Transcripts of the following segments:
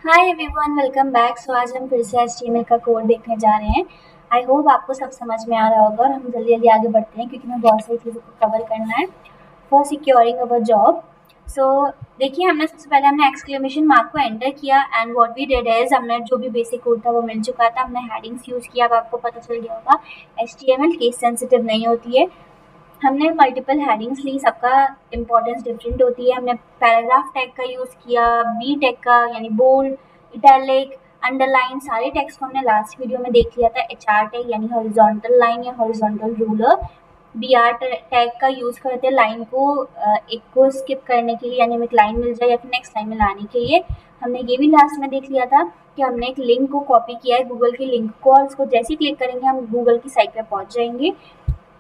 हाय everyone, welcome back. So आज हम फिर से HTML का कोड देखने जा रहे हैं। आई होप आपको सब समझ में आ रहा होगा और हम जल्दी जल्दी आगे बढ़ते हैं क्योंकि हमें बहुत सारी चीज़ों को कवर करना है for securing our job. So देखिए, हमने सबसे पहले हमने एक्सक्लेमेशन मार्क को एंटर किया and what we did is हमने जो भी बेसिक कोड था वो मिल चुका था। हमने हेडिंग्स यूज़ किया। अब आपको पता चल गया होगा HTML केस सेंसिटिव नहीं होती है। हमने मल्टीपल हेडिंग्स ली, सबका इम्पोर्टेंस डिफरेंट होती है। हमने पैराग्राफ टैग का यूज़ किया, बी टैग का यानी बोल्ड, इटैलिक, अंडरलाइन, सारे टैग्स को हमने लास्ट वीडियो में देख लिया था। HR टैग यानी हॉरिजॉन्टल लाइन या हॉरिजॉन्टल रूलर, BR टैग का यूज़ करते हैं लाइन को एक को स्किप करने के लिए, यानी हमें एक लाइन मिल जाए या फिर नेक्स्ट लाइन में लाने के लिए। हमने ये भी लास्ट में देख लिया था कि हमने एक लिंक को कॉपी किया है, गूगल की लिंक को, और उसको जैसे ही क्लिक करेंगे हम गूगल की साइट पे पहुंच जाएंगे।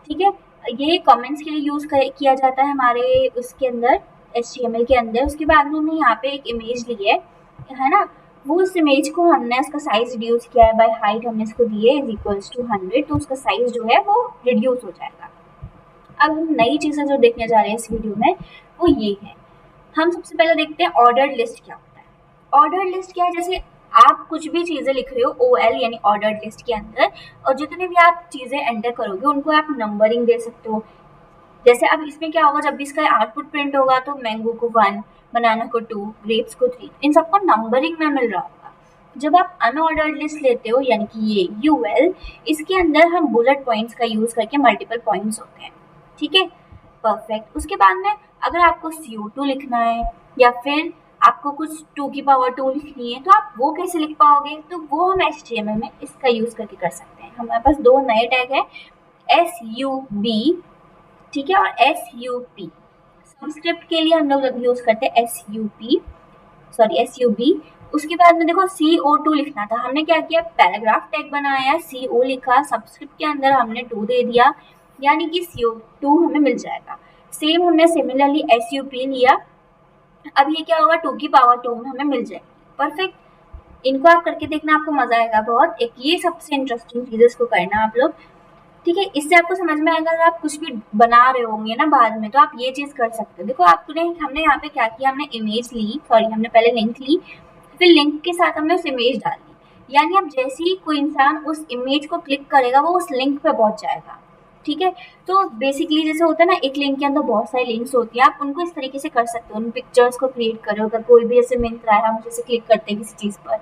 ठीक है, ये कमेंट्स के लिए यूज़ किया जाता है हमारे उसके अंदर, HTML के अंदर। उसके बाद में हमने यहाँ पे एक इमेज ली है ना। वो उस इमेज को हमने उसका साइज रिड्यूस किया है बाय हाइट, हमने इसको दिए इज इक्वल्स टू 100, तो उसका साइज जो है वो रिड्यूस हो जाएगा। अब हम नई चीज़ें जो देखने जा रहे हैं इस वीडियो में वो ये है। हम सबसे पहले देखते हैं ऑर्डर्ड लिस्ट क्या होता है। ऑर्डर्ड लिस्ट क्या है, जैसे आप कुछ भी चीज़ें लिख रहे हो OL यानी ऑर्डर्ड लिस्ट के अंदर, और जितने भी आप चीज़ें एंटर करोगे उनको आप नंबरिंग दे सकते हो। जैसे अब इसमें क्या होगा, जब भी इसका आउटपुट प्रिंट होगा तो मैंगो को 1, बनाना को 2, ग्रेप्स को 3, इन सबको नंबरिंग में मिल रहा होगा। जब आप अनऑर्डर्ड लिस्ट लेते हो यानी कि ये UL, इसके अंदर हम बुलेट पॉइंट्स का यूज करके मल्टीपल पॉइंट्स होते हैं। ठीक है, परफेक्ट। उसके बाद में अगर आपको CO2 लिखना है या फिर आपको कुछ 2 की पावर 2 लिखनी है तो आप वो कैसे लिख पाओगे, तो वो हम HTML में इसका यूज करके कर सकते हैं। हमारे पास दो नए टैग है, SUB, ठीक है, और SUP। सबस्क्रिप्ट के लिए हम लोग यूज करते हैं SUB। उसके बाद में देखो CO2 लिखना था, हमने क्या किया, पैराग्राफ टैग बनाया, CO लिखा, सबस्क्रिप्ट के अंदर हमने 2 दे दिया, यानी कि CO2 हमें मिल जाएगा। सेम हमने सिमिलरली SUP लिया। अब ये क्या होगा, 2 की पावर 2 में हमें मिल जाएगी। परफेक्ट। इनको आप करके देखना, आपको मजा आएगा बहुत। एक ये सबसे इंटरेस्टिंग चीज, इसको करना आप लोग। ठीक है, इससे आपको समझ में आएगा। अगर आप कुछ भी बना रहे होंगे ना बाद में, तो आप ये चीज कर सकते हो। देखो आपने हमने यहाँ पे क्या किया, हमने इमेज ली, सॉरी हमने पहले लिंक ली, फिर लिंक के साथ हमने उस इमेज डाल दी, यानी अब जैसे ही कोई इंसान उस इमेज को क्लिक करेगा वो उस लिंक पे पहुंच जाएगा। ठीक है, तो बेसिकली जैसे होता है ना, एक लिंक के अंदर बहुत सारी लिंक्स होती है, आप उनको इस तरीके से कर सकते हो। उन पिक्चर्स को क्रिएट करो, अगर कोई भी जैसे मिंत्रा है, हम जैसे क्लिक करते हैं किसी चीज पर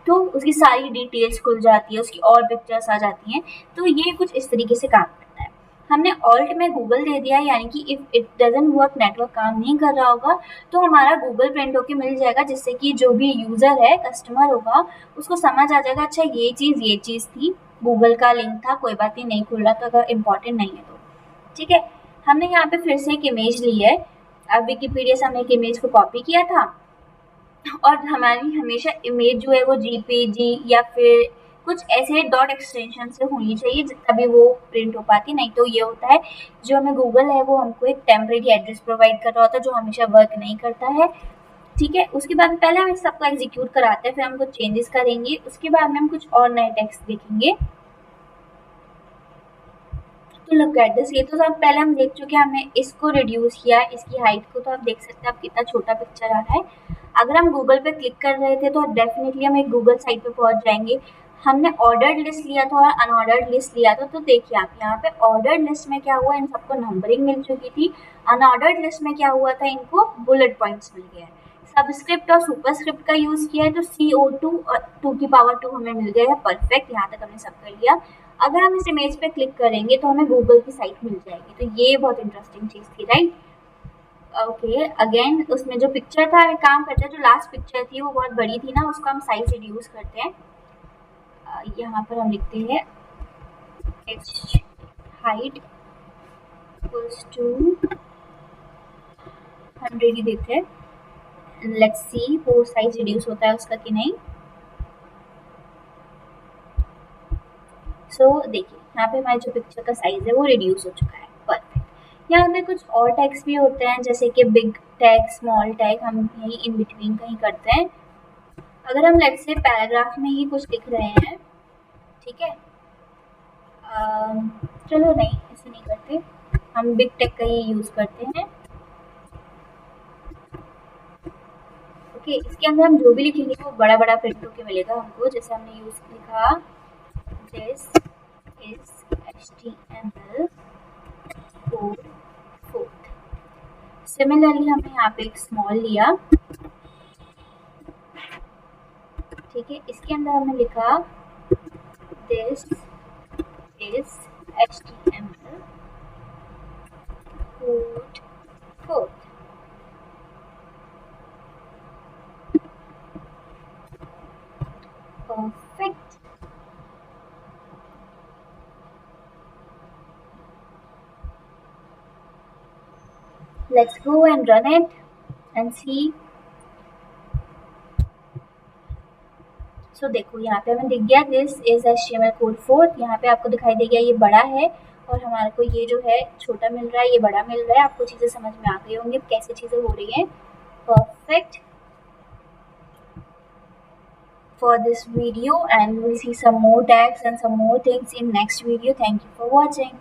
तो उसकी सारी डिटेल्स खुल जाती है, उसकी और पिक्चर्स आ जाती हैं। तो ये कुछ इस तरीके से काम करता है। हमने ऑल्ट में गूगल दे दिया, यानी कि if it doesn't work, network काम नहीं कर रहा होगा, तो हमारा गूगल प्रिंट होके मिल जाएगा, जिससे कि जो भी यूजर है, कस्टमर होगा, उसको समझ आ जाएगा अच्छा ये चीज थी, गूगल का लिंक था, कोई बात नहीं खुल रहा तो अगर इम्पोर्टेंट नहीं है तो। ठीक है, हमने यहाँ पे फिर से एक इमेज ली है। अब विकिपीडिया से हमने एक इमेज को कॉपी किया था, और हमारी हमेशा इमेज जो है वो JPG या फिर कुछ ऐसे डॉट एक्सटेंशन से होनी चाहिए, तभी वो प्रिंट हो पाती। नहीं तो ये होता है, जो हमें गूगल है वो हमको एक टेम्परेरी एड्रेस प्रोवाइड कर रहा होता है जो हमेशा वर्क नहीं करता है। ठीक है, उसके बाद पहले हम इस सबको एग्जीक्यूट कराते हैं, फिर हम कुछ चेंजेस करेंगे, उसके बाद में हम कुछ और नए टेक्स्ट देखेंगे। तो लुक एट दिस, ये तो सब पहले हम देख चुके हैं। हमने इसको रिड्यूस किया, इसकी हाइट को, तो आप देख सकते हैं आप कितना छोटा पिक्चर आ रहा है। अगर हम गूगल पे क्लिक कर रहे थे तो डेफिनेटली हम एक गूगल साइट पे पहुंच जाएंगे। हमने ऑर्डर्ड लिस्ट लिया था और अनऑर्डर्ड लिस्ट लिया था, तो देखिए आप यहाँ पे ऑर्डर्ड लिस्ट में क्या हुआ, इन सबको नंबरिंग मिल चुकी थी। अनऑर्डर्ड लिस्ट में क्या हुआ था, इनको बुलेट पॉइंट्स मिल गए। सबस्क्रिप्ट और सुपरस्क्रिप्ट का यूज किया है, तो CO2 और 2 की पावर 2 हमें मिल गया है। परफेक्ट, यहाँ तक हमने सब कर लिया। अगर हम इस इमेज पे क्लिक करेंगे तो हमें गूगल की साइट मिल जाएगी, तो ये बहुत इंटरेस्टिंग चीज थी, राइट। ओके, अगेन उसमें जो पिक्चर था काम करता है, जो लास्ट पिक्चर थी वो बहुत बड़ी थी ना, उसको हम साइज रिड्यूस करते हैं। यहाँ पर हम लिखते हैं एच हाइट इक्वल्स टू 100 ही देते हैं। लेट्स सी वो साइज रिड्यूस होता है उसका कि नहीं। सो देखिए यहाँ पे हमारे जो पिक्चर का साइज है वो रिड्यूस हो चुका है। परफेक्ट। यहाँ पे कुछ और टैग्स भी होते हैं, जैसे कि बिग टैग, स्मॉल टैग, हम यही इन बिटवीन कहीं करते हैं। अगर हम लेट्स से पैराग्राफ में ही कुछ लिख रहे हैं, ठीक है, चलो नहीं ऐसे नहीं करते, हम बिग टैग का ही यूज करते हैं। ओके, इसके अंदर हम जो भी लिखेंगे वो बड़ा बड़ा प्रिंट होके मिलेगा हमको। जैसे हमने यूज लिखा this is HTML code 4। Similarly हमने यहाँ पे एक स्मॉल लिया, ठीक है। इसके अंदर हमने लिखा this is HTML code 4। Perfect. Let's go and run it and see. So देखो यहाँ पे हमें दिख गया दिस इज HTML कोड 4। यहाँ पे आपको दिखाई दे गया ये बड़ा है और हमारे को ये जो है छोटा मिल रहा है, ये बड़ा मिल रहा है। आपको चीज़ें समझ में आ गई होंगी कैसे चीज़ें हो रही हैं। Perfect for this video, and we'll see some more tags and some more things in next video. Thank you for watching.